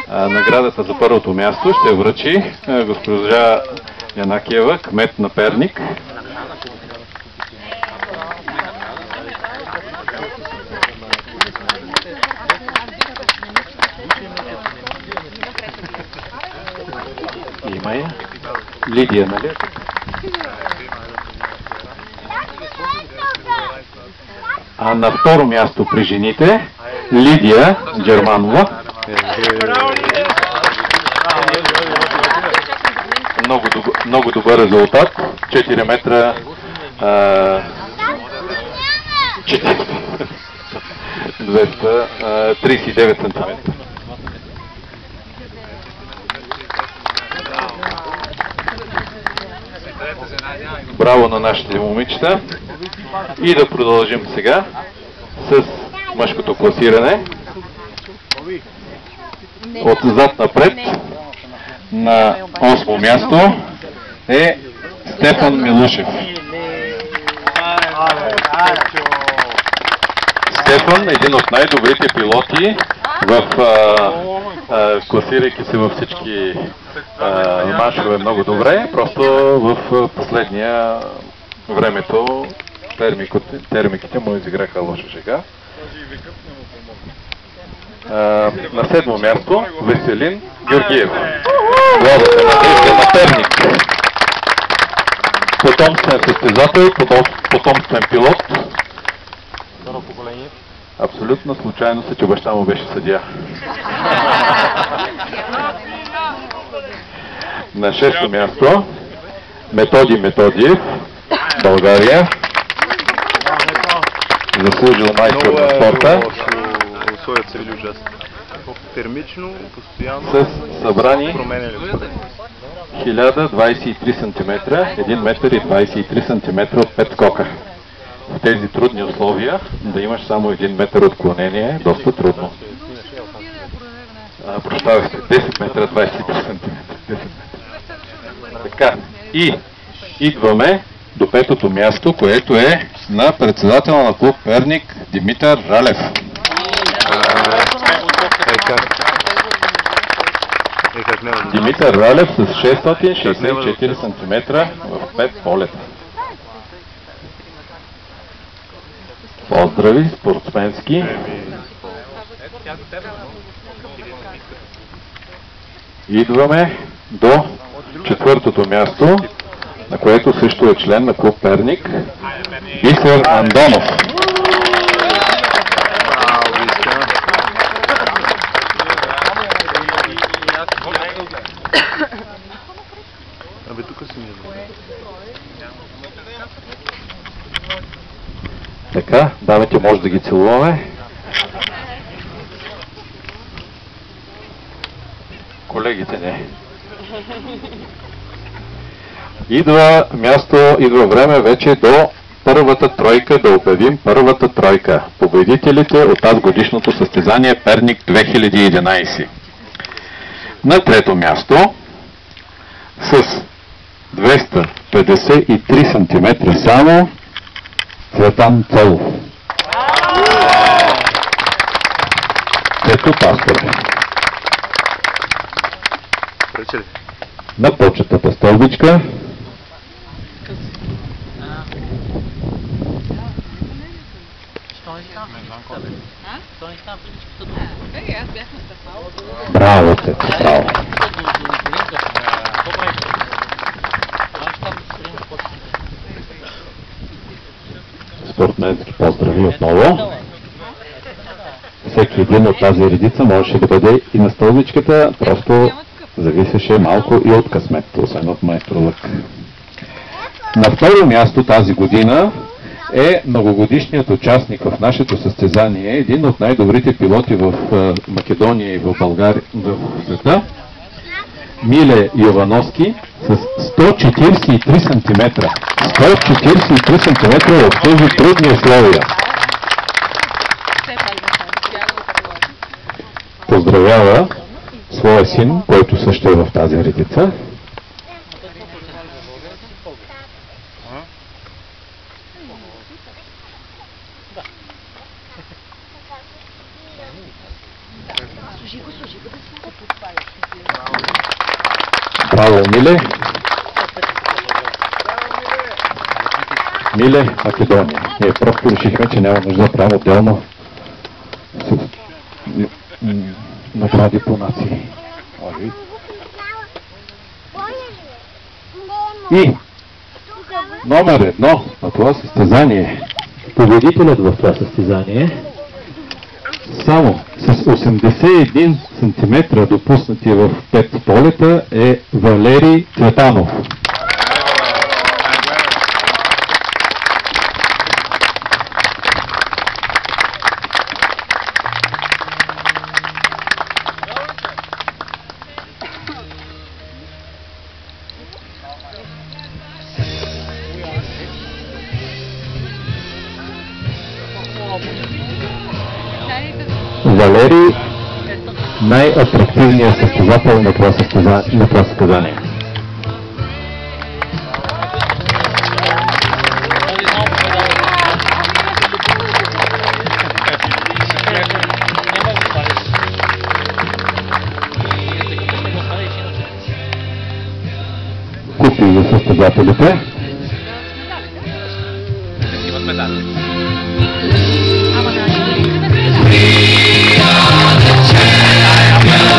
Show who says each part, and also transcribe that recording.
Speaker 1: Наградата за първото място ще връчи госпожа Янакиева, кмет на Перник. Има я. Лидия, нали? А на второ място при жените Лидия Джерманова. Много добър резултат. 4 метра 239 сантиметра. Браво на нашите момичета. И да продължим сега с мъжкото класиране. Отзад напред на 8-о място е Стефан Милушев. Стефан е един от най-добрите пилоти в класирайки се във всички маршове много добре, просто в последния времето термиките му изиграха лоша шега. На 7-о място Веселин Георгиев. Главата на Перник. Потомствен състезател, потомствен пилот. Абсолютно случайно се, че баща му беше съдия. На 6-то място Методи Методиев, България. Заслужил майстор на спорта.
Speaker 2: Условията са били ужасни. Термично, постоянно.
Speaker 1: С събрани 1023 см, 1 метър и 23 см от 5 скока. В тези трудни условия да имаш само 1 метър отклонение е доста трудно. Прощавай се, 10 метра 23 см. Така, и идваме до 5-то място, което е на председател на клуб Перник Димитър Ралев. Димитър Ралев с 664 см в 5 полета. Поздрави, спортсменски. Идваме до 4-то място, на което също е член на клуб Перник, Бисер Андонов.
Speaker 2: Абе, тук си ми е.
Speaker 1: Така, дамите може да ги целуваме. Колегите не. Идва време вече до първата тройка, да обявим първата тройка. Победителите от тази годишното състезание Перник 2011. На 3-то място с 253 см само Цветан Цолов. Цето Пастор. На почетата стълбичка браво, Цето, браво. Спортменски поздрави отново. Всеки един от тази редица можеше да бъде и на стълбичката, просто зависеше малко и от късмета, освен от майстор-лък. На второ място тази година е многогодишният участник в нашето състезание, един от най-добрите пилоти в Македония и в България, в света, Миле Йовановски с 143 см. 143 см в тези трудни условия. Поздравява своя син, който също е в тази редица. Браво, Миле! Миле, Македония. Ние просто решихме, че няма нужда да правим отделно награди по нации. И номер 1 на това състезание. Победителят в това състезание само с 81 см допуснати в 5 полета е Валери Цветанов. Валери, най-атрактивният състезател на това състезание. Купи за състезателите.
Speaker 3: We are the champions.